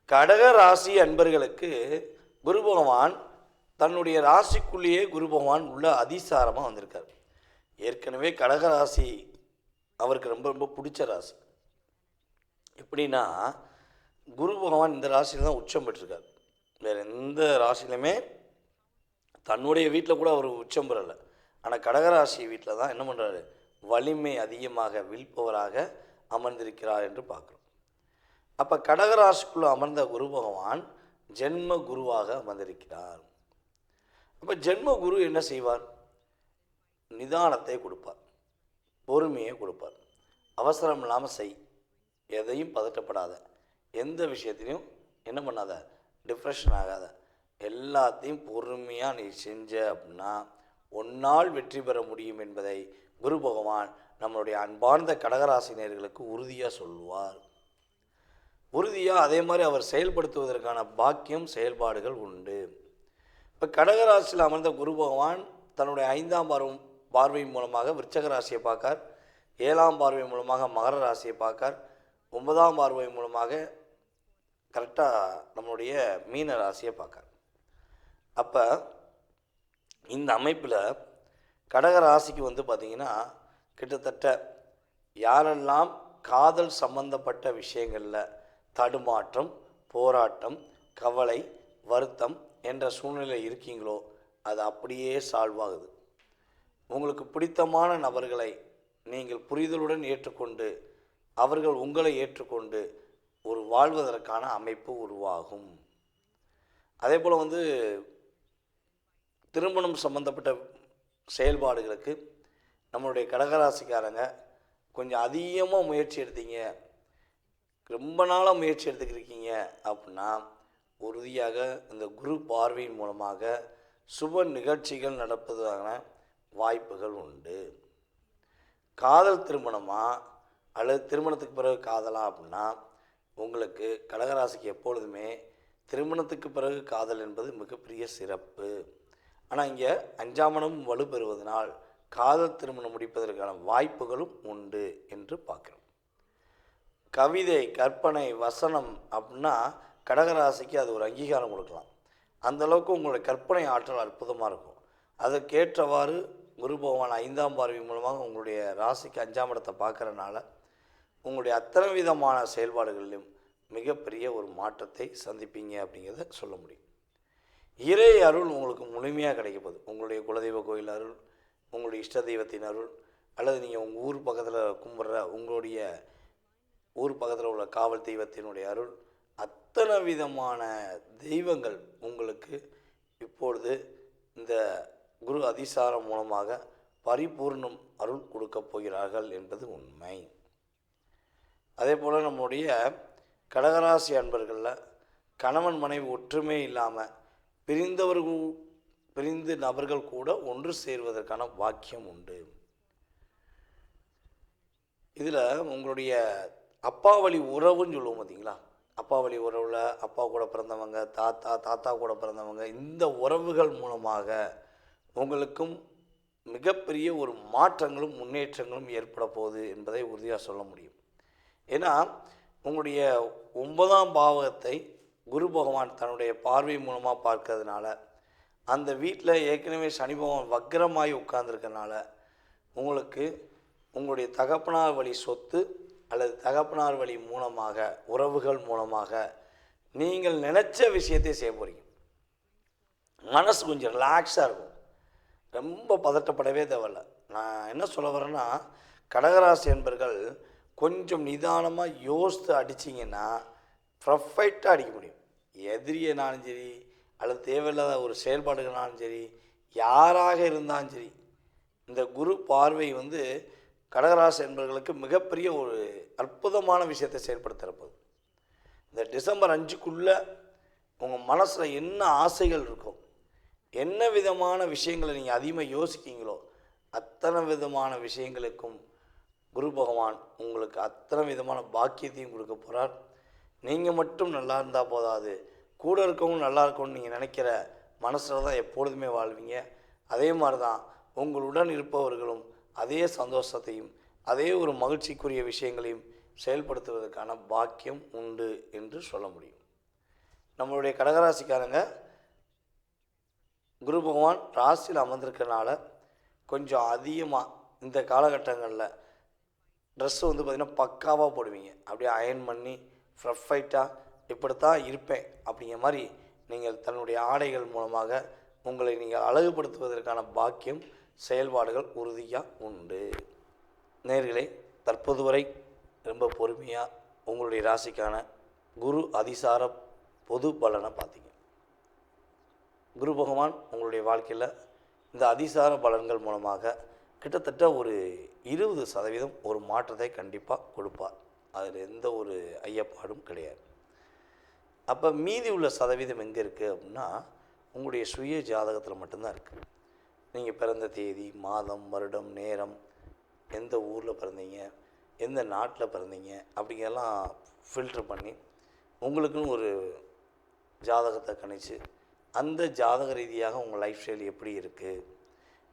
கடக ராசி அன்பர்களுக்கு குரு பகவான் தன்னுடைய ராசிக்குள்ளேயே குரு பகவான் உள்ள அதிசாரமாக வந்திருக்கார். ஏற்கனவே கடக ராசி அவருக்கு ரொம்ப ரொம்ப பிடிச்ச ராசி. எப்படின்னா, குரு பகவான் இந்த ராசியில் தான் உச்சம் பெற்றிருக்கார். வேறு எந்த ராசியிலுமே தன்னுடைய வீட்டில் கூட அவர் உச்சம் பெறலை. ஆனால் கடகராசி வீட்டில் தான் என்ன பண்ணுறாரு, வலிமை அதிகமாக வில்பவராக அமர்ந்திருக்கிறார் என்று பார்க்குறோம். அப்போ கடகராசிக்குள்ளே அமர்ந்த குரு பகவான் ஜென்ம குருவாக அமர்ந்திருக்கிறார். அப்போ ஜென்ம குரு என்ன செய்வார்? நிதானத்தை கொடுப்பார், பொறுமையை கொடுப்பார். அவசரம் இல்லாமல் செய், எதையும் பதட்டப்படாத, எந்த விஷயத்திலையும் என்ன பண்ணாத, டிப்ரெஷன் ஆகாத, எல்லாத்தையும் பொறுமையாக நீ செஞ்ச அப்படின்னா ஒன்னால் வெற்றி பெற முடியும் என்பதை குரு பகவான் நம்மளுடைய அன்பார்ந்த கடகராசினியர்களுக்கு உறுதியாக சொல்லுவார். உறுதியாக அதே மாதிரி அவர் செயல்படுத்துவதற்கான பாக்கியம் செயல்பாடுகள் உண்டு. இப்போ கடகராசியில் அமர்ந்த குரு பகவான் தன்னுடைய 5ஆம் பார்வை மூலமாக விருச்சக ராசியை பார்க்கார், 7ஆம் பார்வை மூலமாக மகர ராசியை பார்க்கார், 9ஆம் பார்வை மூலமாக கரெக்டாக நம்மளுடைய மீன ராசியை பார்க்கார். அப்போ இந்த அமைப்பில் கடக ராசிக்கு பார்த்திங்கன்னா கிட்டத்தட்ட யாரெல்லாம் காதல் சம்பந்தப்பட்ட விஷயங்களில் தடுமாற்றம், போராட்டம், கவலை, வருத்தம் என்ற சூழ்நிலை இருக்கீங்களோ அது அப்படியே சால்வ் ஆகுது. உங்களுக்கு பிடித்தமான நபர்களை நீங்கள் புரிதலுடன் ஏற்றுக்கொண்டு அவர்கள் உங்களை ஏற்றுக்கொண்டு ஒரு வாழ்வதற்கான அமைப்பு உருவாகும். அதே போல் திருமணம் சம்பந்தப்பட்ட செயல்பாடுகளுக்கு நம்மளுடைய கடகராசிக்காரங்க கொஞ்சம் அதிகமாக முயற்சி எடுத்தீங்க, ரொம்ப நாளாக முயற்சி எடுத்துக்கிருக்கீங்க அப்படின்னா உறுதியாக இந்த குரு பார்வையின் மூலமாக சுப நிகழ்ச்சிகள் நடப்பதற்கான வாய்ப்புகள் உண்டு. காதல் திருமணமா அல்லது திருமணத்துக்கு பிறகு காதலா அப்படின்னா உங்களுக்கு கடகராசிக்கு எப்பொழுதுமே திருமணத்துக்கு பிறகு காதல் என்பது மிகப்பெரிய சிறப்பு. ஆனால் இங்கே 5ஆம் இடம் வலுப்பெறுவதனால் காதல் திருமணம் முடிப்பதற்கான வாய்ப்புகளும் உண்டு என்று பார்க்குறோம். கவிதை, கற்பனை, வசனம் அப்படின்னா கடகராசிக்கு அது ஒரு அங்கீகாரம் கொடுக்கலாம். அந்தளவுக்கு உங்களுடைய கற்பனை ஆற்றல் அற்புதமாக இருக்கும். அதற்கேற்றவாறு குரு பகவான் 5ஆம் பார்வை மூலமாக உங்களுடைய ராசிக்கு 5ஆம் இடத்தை பார்க்குறதுனால உங்களுடைய அத்தனை விதமான செயல்பாடுகளிலும் மிகப்பெரிய ஒரு மாற்றத்தை சந்திப்பீங்க அப்படிங்கிறத சொல்ல முடியும். இறை அருள் உங்களுக்கு முழுமையாக கிடைக்கப்போகுது. உங்களுடைய குலதெய்வ கோயில் அருள், உங்களுடைய இஷ்ட தெய்வத்தின் அருள், அல்லது நீங்கள் உங்கள் ஊர் பக்கத்தில் கும்பிட்ற உங்களுடைய ஊர் பக்கத்தில் உள்ள காவல் தெய்வத்தினுடைய அருள், அத்தனை விதமான தெய்வங்கள் உங்களுக்கு இப்பொழுது இந்த குரு அதிசாரம் மூலமாக பரிபூர்ணம் அருள் கொடுக்கப் போகிறார்கள் என்பது உண்மை. அதே போல் நம்முடைய கடகராசி அன்பர்களில் கணவன் மனைவி ஒற்றுமை இல்லாமல் பிரிந்த நபர்கள் கூட ஒன்று சேர்வதற்கான வாக்கியம் உண்டு. இதில் உங்களுடைய அப்பா வழி உறவுன்னு சொல்லுவோம் பார்த்தீங்களா, அப்பா வழி உறவில் அப்பா கூட பிறந்தவங்க, தாத்தா கூட பிறந்தவங்க, இந்த உறவுகள் மூலமாக உங்களுக்கும் மிகப்பெரிய ஒரு மாற்றங்களும் முன்னேற்றங்களும் ஏற்பட போகுது என்பதை உறுதியாக சொல்ல முடியும். ஏன்னா உங்களுடைய 9ஆம் பாவகத்தை குரு பகவான் தன்னுடைய பார்வை மூலமாக பார்க்கறதுனால அந்த வீட்டில் ஏற்கனவே சனி பகவான் வக்ரமாகி உட்கார்ந்துருக்கனால உங்களுக்கு உங்களுடைய தகப்பனார் வழி சொத்து அல்லது தகப்பனார் வழி மூலமாக உறவுகள் மூலமாக நீங்கள் நினச்ச விஷயத்தை செய்ய போகிறீங்க. மனசு கொஞ்சம் ரிலாக்ஸாக இருக்கும், ரொம்ப பதட்டப்படவே தேவையில்லை. நான் என்ன சொல்ல வரேன்னா, கடகராசி என்பர்கள் கொஞ்சம் நிதானமாக யோசித்து அடிச்சிங்கன்னா ப்ரொஃபைட்டாக அடிக்க முடியும். எதிரியனாலும் சரி அல்லது தேவையில்லாத ஒரு செயல்பாடுகளாலும் சரி, யாராக இருந்தாலும் சரி, இந்த குரு பார்வை கடகராசி என்பவர்களுக்கு மிகப்பெரிய ஒரு அற்புதமான விஷயத்தை செயல்படுத்துகிறப்போது. இந்த டிசம்பர் 5க்குள்ளே உங்கள் மனசில் என்ன ஆசைகள் இருக்கும், என்ன விதமான விஷயங்களை நீங்கள் அதிகமாக யோசிக்கீங்களோ அத்தனை விதமான விஷயங்களுக்கும் குரு பகவான் உங்களுக்கு அத்தனை விதமான பாக்கியத்தையும் கொடுக்க போகிறார். நீங்கள் மட்டும் நல்லா இருந்தால் போதாது, கூட இருக்கவங்க நல்லா இருக்கணும்னு நீங்கள் நினைக்கிற மனசில் தான் எப்பொழுதுமே வாழ்வீங்க. அதே மாதிரி தான் உங்களுடன் இருப்பவர்களும் அதே சந்தோஷத்தையும் அதே ஒரு மகிழ்ச்சிக்குரிய விஷயங்களையும் செயல்படுத்துவதற்கான பாக்கியம் உண்டு என்று சொல்ல முடியும். நம்மளுடைய கடகராசிக்காரங்க குரு பகவான் ராசியில் அமர்ந்திருக்கிறனால கொஞ்சம் அதிகமாக இந்த காலகட்டங்களில் ட்ரெஸ்ஸு வந்து பார்த்திங்கன்னா பக்காவாக போடுவீங்க. அப்படியே அயர்ன் பண்ணி ஃப்ரஃபைட்டாக இப்படித்தான் இருப்பேன் அப்படிங்கிற மாதிரி நீங்கள் தன்னுடைய ஆடைகள் மூலமாக உங்களை நீங்கள் அழகுபடுத்துவதற்கான பாக்கியம் செயல்பாடுகள் உறுதியாக உண்டு. நேயர்களே, தற்போது வரை ரொம்ப பொறுமையாக உங்களுடைய ராசிக்கான குரு அதிசார பொது பலனை பார்த்தீங்க. குரு பகவான் உங்களுடைய வாழ்க்கையில் இந்த அதிசார பலன்கள் மூலமாக கிட்டத்தட்ட ஒரு 20% ஒரு மாற்றத்தை கண்டிப்பாக கொடுப்பார். அதில் எந்த ஒரு ஐயப்பாடும் கிடையாது. அப்போ மீதி உள்ள சதவீதம் எங்கே இருக்குது அப்படின்னா உங்களுடைய சுய ஜாதகத்தில் மட்டும்தான் இருக்குது. நீங்கள் பிறந்த தேதி, மாதம், வருடம், நேரம், எந்த ஊரில் பிறந்தீங்க, எந்த நாட்டில் பிறந்தீங்க அப்படிங்கெல்லாம் ஃபில்ட்ரு பண்ணி உங்களுக்குன்னு ஒரு ஜாதகத்தை கணிச்சு அந்த ஜாதக ரீதியாக உங்கள் லைஃப் ஸ்டைல் எப்படி இருக்குது.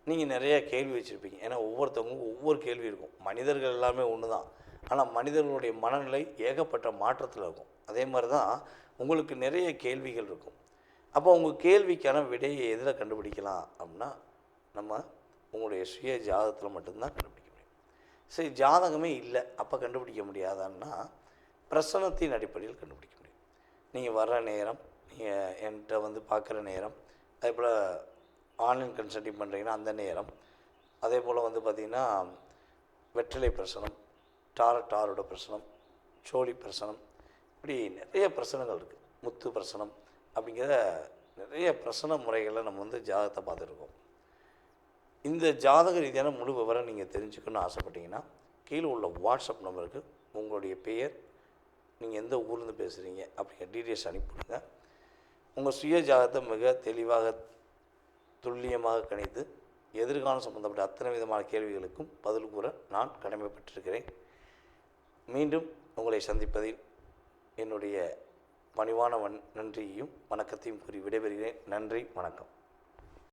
நீங்கள் நிறையா கேள்வி வச்சுருப்பீங்க. ஏன்னா ஒவ்வொருத்தவங்களுக்கும் ஒவ்வொரு கேள்வி இருக்கும். மனிதர்கள் எல்லாமே ஒன்று தான். ஆனால் மனிதர்களுடைய மனநிலை ஏகப்பட்ட மாற்றத்தில் இருக்கும். அதே மாதிரி தான் உங்களுக்கு நிறைய கேள்விகள் இருக்கும். அப்போ உங்கள் கேள்விக்கான விடையை எதில் கண்டுபிடிக்கலாம் அப்படின்னா நம்ம உங்களுடைய சுய ஜாதகத்தில் மட்டும்தான் கண்டுபிடிக்க முடியும். சரி, ஜாதகமே இல்லை அப்போ கண்டுபிடிக்க முடியாதான்னா பிரசனத்தின் அடிப்படையில் கண்டுபிடிக்க முடியும். நீங்கள் வர்ற நேரம், நீங்கள் என்கிட்ட வந்து பார்க்குற நேரம், அதே போல் ஆன்லைன் கன்சல்டிங் பண்ணுறீங்கன்னா அந்த நேரம், அதே போல் வந்து பார்த்திங்கன்னா வெற்றிலை பிரசனம், டாரோட பிரசனம், சோழி பிரசனம், இப்படி நிறைய பிரசனங்கள் இருக்குது. முத்து பிரசனம் அப்படிங்கிற நிறைய பிரசன முறைகளை நம்ம வந்து ஜாதகத்தை பார்த்துருக்கோம். இந்த ஜாதக ரீதியான முழு விவரம் நீங்கள் தெரிஞ்சுக்கணும்னு ஆசைப்பட்டீங்கன்னா கீழே உள்ள வாட்ஸ்அப் நம்பருக்கு உங்களுடைய பெயர், நீங்கள் எந்த ஊர்லேருந்து பேசுகிறீங்க அப்படிங்கிற டீட்டெயில்ஸ் அனுப்பிவிடுங்க. உங்கள் சுய ஜாதகத்தை மிக தெளிவாக துல்லியமாக கணித்து எதிர்காலம் சம்பந்தப்பட்ட அத்தனை விதமான கேள்விகளுக்கும் பதில் கூற நான் கடமைப்பட்டிருக்கிறேன். மீண்டும் உங்களை சந்திப்பதில் என்னுடைய பணிவான நன்றியையும் வணக்கத்தையும் கூறி விடைபெறுகிறேன். நன்றி, வணக்கம்.